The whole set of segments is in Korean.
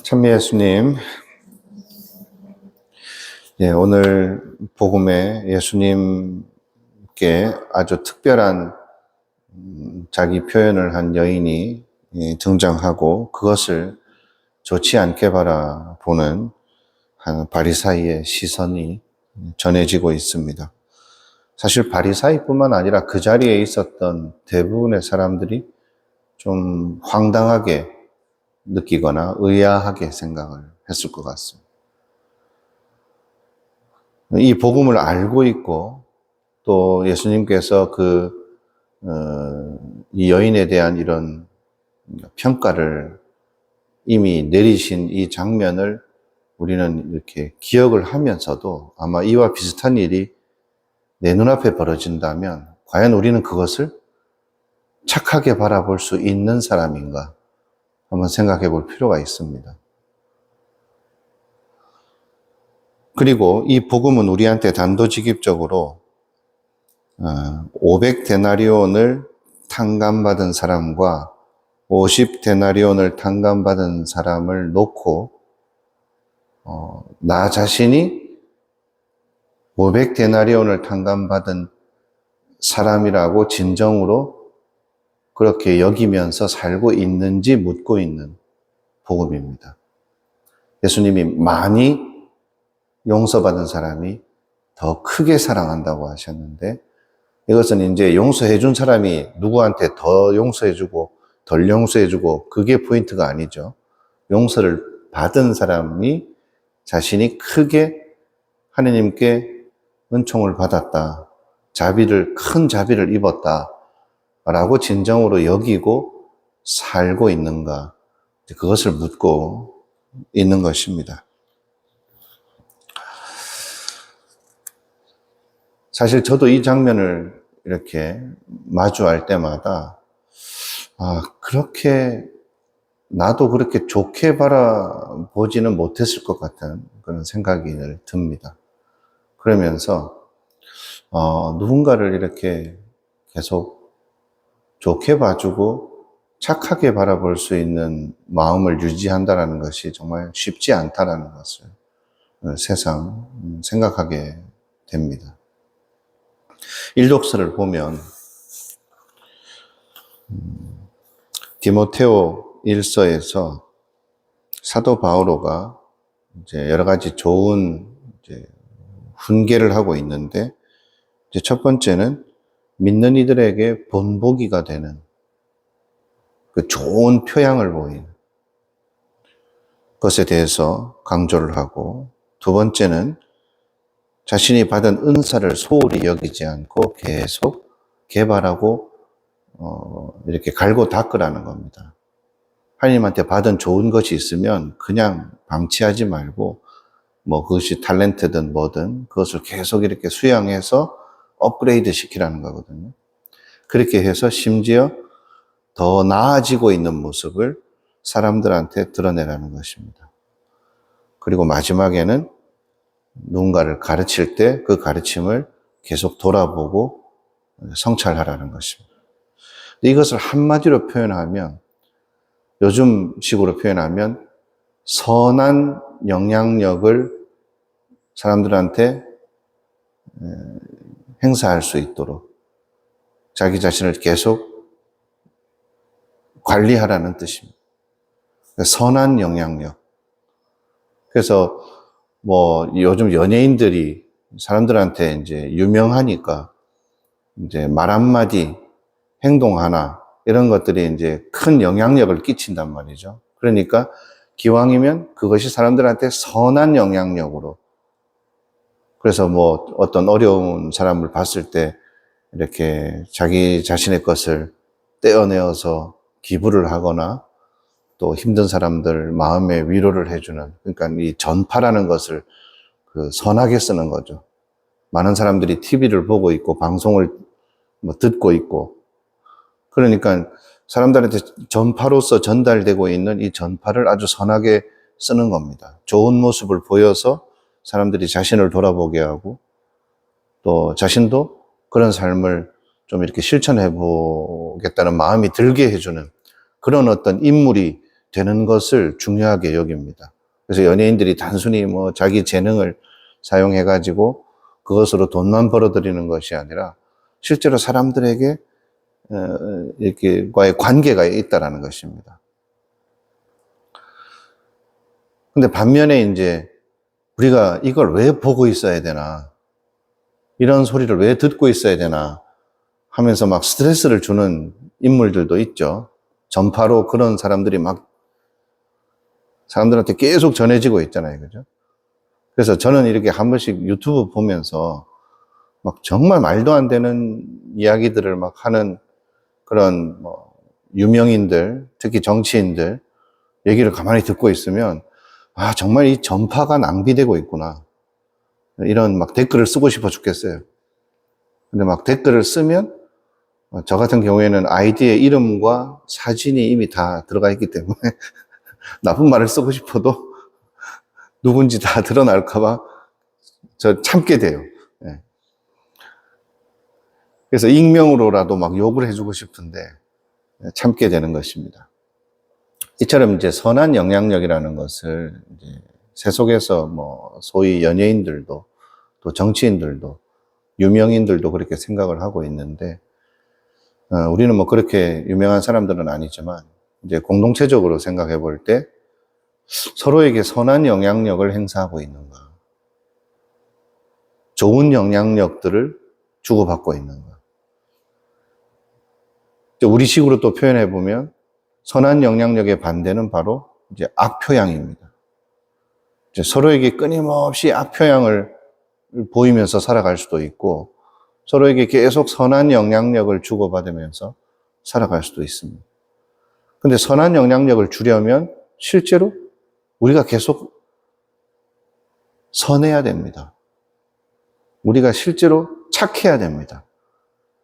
찬미 예수님, 오늘 복음에 예수님께 아주 특별한 자기 표현을 한 여인이 등장하고 그것을 좋지 않게 바라보는 한 바리사이의 시선이 전해지고 있습니다. 사실 바리사이뿐만 아니라 그 자리에 있었던 대부분의 사람들이 좀 황당하게 느끼거나 의아하게 생각을 했을 것 같습니다. 이 복음을 알고 있고 또 예수님께서 이 여인에 대한 이런 평가를 이미 내리신 이 장면을 우리는 이렇게 기억을 하면서도 아마 이와 비슷한 일이 내 눈앞에 벌어진다면 과연 우리는 그것을 착하게 바라볼 수 있는 사람인가 한번 생각해 볼 필요가 있습니다. 그리고 이 복음은 우리한테 단도직입적으로 500데나리온을 탕감받은 사람과 50데나리온을 탕감받은 사람을 놓고 나 자신이 500데나리온을 탕감받은 사람이라고 진정으로 그렇게 여기면서 살고 있는지 묻고 있는 복음입니다. 예수님이 많이 용서받은 사람이 더 크게 사랑한다고 하셨는데 이것은 이제 용서해 준 사람이 누구한테 더 용서해주고 덜 용서해주고 그게 포인트가 아니죠. 용서를 받은 사람이 자신이 크게 하느님께 은총을 받았다. 큰 자비를 입었다. 라고 진정으로 여기고 살고 있는가. 그것을 묻고 있는 것입니다. 사실 저도 이 장면을 이렇게 마주할 때마다 그렇게 나도 그렇게 좋게 바라보지는 못했을 것 같은 그런 생각이 듭니다. 그러면서 누군가를 이렇게 계속 좋게 봐주고 착하게 바라볼 수 있는 마음을 유지한다는 것이 정말 쉽지 않다는 것을 새삼 생각하게 됩니다. 일독서를 보면 디모테오 1서에서 사도 바오로가 이제 여러 가지 좋은 훈계를 하고 있는데 이제 첫 번째는 믿는 이들에게 본보기가 되는 그 좋은 표양을 보이는 것에 대해서 강조를 하고 두 번째는 자신이 받은 은사를 소홀히 여기지 않고 계속 개발하고 이렇게 갈고 닦으라는 겁니다. 하나님한테 받은 좋은 것이 있으면 그냥 방치하지 말고 그것이 탤런트든 뭐든 그것을 계속 이렇게 수양해서 업그레이드 시키라는 거거든요. 그렇게 해서 심지어 더 나아지고 있는 모습을 사람들한테 드러내라는 것입니다. 그리고 마지막에는 누군가를 가르칠 때 그 가르침을 계속 돌아보고 성찰하라는 것입니다. 이것을 한마디로 표현하면 요즘식으로 표현하면 선한 영향력을 사람들한테 행사할 수 있도록 자기 자신을 계속 관리하라는 뜻입니다. 선한 영향력. 그래서 요즘 연예인들이 사람들한테 이제 유명하니까 이제 말 한마디, 행동 하나, 이런 것들이 이제 큰 영향력을 끼친단 말이죠. 그러니까 기왕이면 그것이 사람들한테 선한 영향력으로. 그래서 어떤 어려운 사람을 봤을 때 이렇게 자기 자신의 것을 떼어내어서 기부를 하거나 또 힘든 사람들 마음에 위로를 해주는, 그러니까 이 전파라는 것을 선하게 쓰는 거죠. 많은 사람들이 TV를 보고 있고 방송을 듣고 있고, 그러니까 사람들한테 전파로서 전달되고 있는 이 전파를 아주 선하게 쓰는 겁니다. 좋은 모습을 보여서 사람들이 자신을 돌아보게 하고 또 자신도 그런 삶을 좀 이렇게 실천해 보겠다는 마음이 들게 해주는 그런 어떤 인물이 되는 것을 중요하게 여깁니다. 그래서 연예인들이 단순히 뭐 자기 재능을 사용해 가지고 그것으로 돈만 벌어들이는 것이 아니라 실제로 사람들에게 이렇게과의 관계가 있다라는 것입니다. 근데 반면에 이제 우리가 이걸 왜 보고 있어야 되나, 이런 소리를 왜 듣고 있어야 되나 하면서 막 스트레스를 주는 인물들도 있죠. 전파로 그런 사람들이 막 사람들한테 계속 전해지고 있잖아요. 그죠? 그래서 저는 이렇게 한 번씩 유튜브 보면서 막 정말 말도 안 되는 이야기들을 막 하는 그런 뭐 유명인들, 특히 정치인들 얘기를 가만히 듣고 있으면 아, 정말 이 전파가 낭비되고 있구나. 이런 막 댓글을 쓰고 싶어 죽겠어요. 근데 막 댓글을 쓰면 저 같은 경우에는 아이디의 이름과 사진이 이미 다 들어가 있기 때문에 나쁜 말을 쓰고 싶어도 누군지 다 드러날까봐 저 참게 돼요. 예. 그래서 익명으로라도 막 욕을 해주고 싶은데 참게 되는 것입니다. 이처럼 이제 선한 영향력이라는 것을 이제 세속에서 뭐 소위 연예인들도 또 정치인들도 유명인들도 그렇게 생각을 하고 있는데 우리는 뭐 그렇게 유명한 사람들은 아니지만 이제 공동체적으로 생각해 볼 때 서로에게 선한 영향력을 행사하고 있는가, 좋은 영향력들을 주고받고 있는가. 우리식으로 또 표현해 보면 선한 영향력의 반대는 바로 이제 악표양입니다. 이제 서로에게 끊임없이 악표양을 보이면서 살아갈 수도 있고 서로에게 계속 선한 영향력을 주고받으면서 살아갈 수도 있습니다. 근데 선한 영향력을 주려면 실제로 우리가 계속 선해야 됩니다. 우리가 실제로 착해야 됩니다.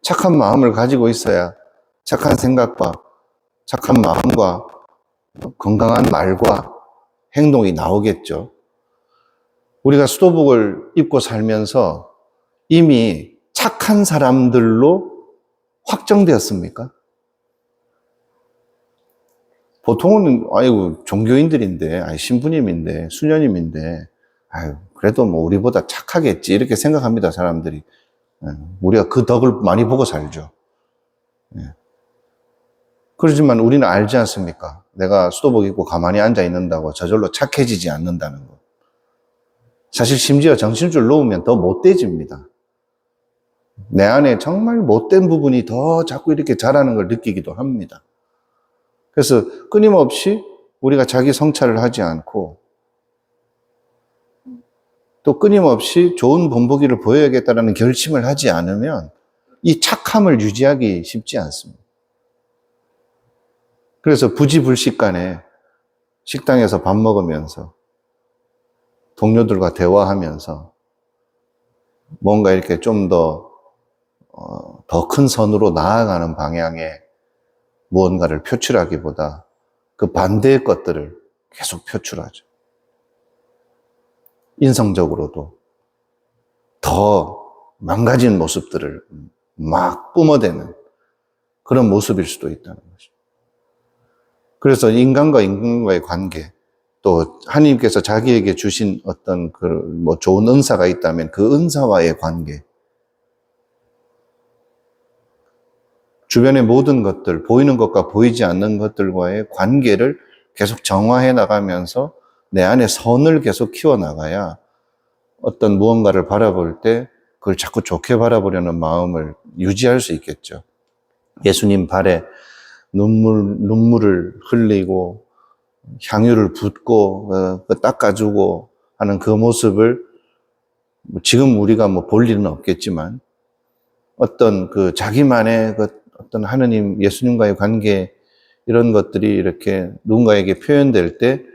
착한 마음을 가지고 있어야 착한 생각과 착한 마음과 건강한 말과 행동이 나오겠죠. 우리가 수도복을 입고 살면서 이미 착한 사람들로 확정되었습니까? 보통은 아이고 종교인들인데, 신부님인데, 수녀님인데, 아유 그래도 뭐 우리보다 착하겠지 이렇게 생각합니다 사람들이. 우리가 그 덕을 많이 보고 살죠. 그렇지만 우리는 알지 않습니까? 내가 수도복 입고 가만히 앉아 있는다고 저절로 착해지지 않는다는 거. 사실 심지어 정신줄 놓으면 더 못돼집니다. 내 안에 정말 못된 부분이 더 자꾸 이렇게 자라는 걸 느끼기도 합니다. 그래서 끊임없이 우리가 자기 성찰을 하지 않고 또 끊임없이 좋은 본보기를 보여야겠다는 결심을 하지 않으면 이 착함을 유지하기 쉽지 않습니다. 그래서 부지불식간에 식당에서 밥 먹으면서 동료들과 대화하면서 뭔가 이렇게 좀 더 큰 선으로 나아가는 방향에 무언가를 표출하기보다 그 반대의 것들을 계속 표출하죠. 인성적으로도 더 망가진 모습들을 막 뿜어대는 그런 모습일 수도 있다는 것입니다. 그래서 인간과 인간과의 관계, 또 하나님께서 자기에게 주신 어떤 그 뭐 좋은 은사가 있다면 그 은사와의 관계, 주변의 모든 것들, 보이는 것과 보이지 않는 것들과의 관계를 계속 정화해 나가면서 내 안에 선을 계속 키워나가야 어떤 무언가를 바라볼 때 그걸 자꾸 좋게 바라보려는 마음을 유지할 수 있겠죠. 예수님 발에 눈물을 흘리고 향유를 붓고 닦아주고 하는 그 모습을 지금 우리가 뭐 볼 일은 없겠지만 어떤 그 자기만의 그 어떤 하느님, 예수님과의 관계 이런 것들이 이렇게 누군가에게 표현될 때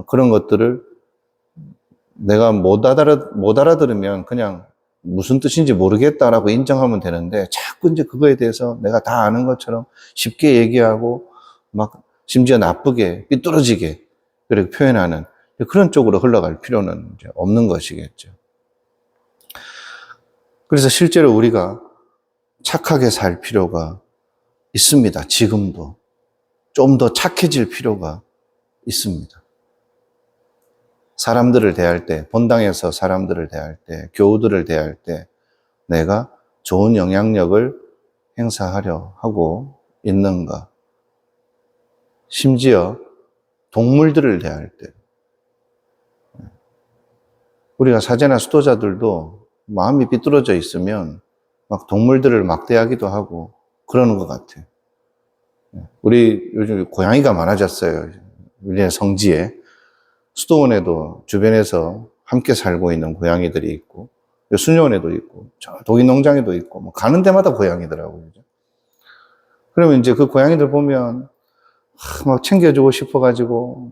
그런 것들을 내가 못 알아들으면 그냥 무슨 뜻인지 모르겠다라고 인정하면 되는데 자꾸 이제 그거에 대해서 내가 다 아는 것처럼 쉽게 얘기하고 막 심지어 나쁘게 삐뚤어지게 그렇게 표현하는 그런 쪽으로 흘러갈 필요는 이제 없는 것이겠죠. 그래서 실제로 우리가 착하게 살 필요가 있습니다. 지금도. 좀 더 착해질 필요가 있습니다. 사람들을 대할 때, 본당에서 사람들을 대할 때, 교우들을 대할 때 내가 좋은 영향력을 행사하려 하고 있는가? 심지어 동물들을 대할 때 우리가 사제나 수도자들도 마음이 삐뚤어져 있으면 막 동물들을 막대하기도 하고 그러는 것 같아요. 우리 요즘 고양이가 많아졌어요. 우리네 성지에. 수도원에도 주변에서 함께 살고 있는 고양이들이 있고, 수녀원에도 있고, 독일농장에도 있고, 뭐 가는 데마다 고양이더라고요. 그러면 이제 그 고양이들 보면 막 챙겨주고 싶어가지고,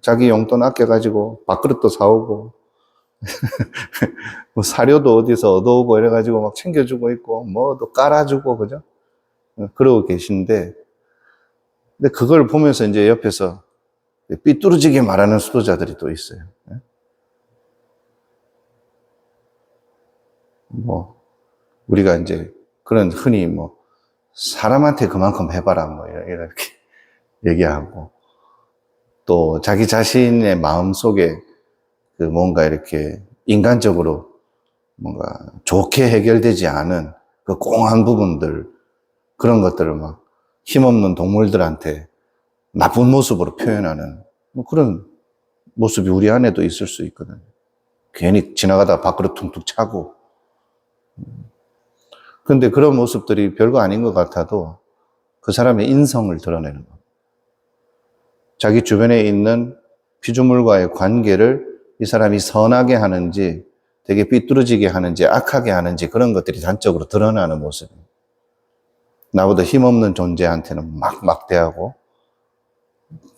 자기 용돈 아껴가지고 밥그릇도 사오고, 뭐 사료도 어디서 얻어오고 이래가지고 막 챙겨주고 있고, 뭐도 깔아주고, 그죠? 그러고 계신데, 근데 그걸 보면서 이제 옆에서 삐뚤어지게 말하는 수도자들이 또 있어요. 뭐, 우리가 이제 그런 흔히 뭐, 사람한테 그만큼 해봐라, 뭐, 이렇게 얘기하고, 또 자기 자신의 마음 속에 그 뭔가 이렇게 인간적으로 뭔가 좋게 해결되지 않은 그 공한 부분들, 그런 것들을 막 힘없는 동물들한테 나쁜 모습으로 표현하는 뭐 그런 모습이 우리 안에도 있을 수 있거든요. 괜히 지나가다가 밥그릇 퉁퉁 차고. 그런데 그런 모습들이 별거 아닌 것 같아도 그 사람의 인성을 드러내는 겁니다. 자기 주변에 있는 피조물과의 관계를 이 사람이 선하게 하는지 되게 삐뚤어지게 하는지 악하게 하는지 그런 것들이 단적으로 드러나는 모습입니다. 나보다 힘없는 존재한테는 막 막대하고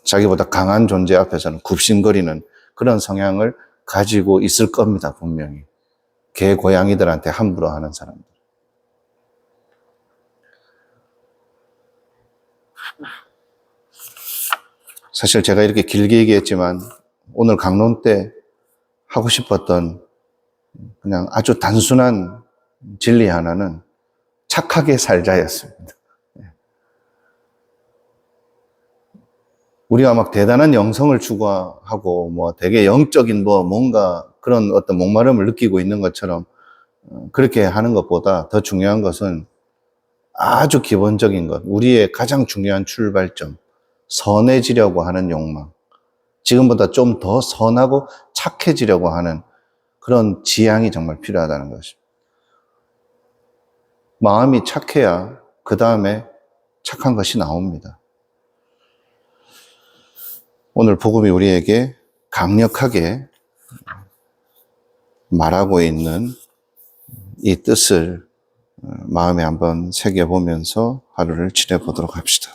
자기보다 강한 존재 앞에서는 굽신거리는 그런 성향을 가지고 있을 겁니다, 분명히. 개, 고양이들한테 함부로 하는 사람들. 사실 제가 이렇게 길게 얘기했지만 오늘 강론 때 하고 싶었던 그냥 아주 단순한 진리 하나는 착하게 살자였습니다. 우리가 막 대단한 영성을 추구하고 뭐 되게 영적인 뭐 뭔가 그런 어떤 목마름을 느끼고 있는 것처럼 그렇게 하는 것보다 더 중요한 것은 아주 기본적인 것, 우리의 가장 중요한 출발점, 선해지려고 하는 욕망, 지금보다 좀 더 선하고 착해지려고 하는 그런 지향이 정말 필요하다는 것입니다. 마음이 착해야 그 다음에 착한 것이 나옵니다. 오늘 복음이 우리에게 강력하게 말하고 있는 이 뜻을 마음에 한번 새겨보면서 하루를 지내보도록 합시다.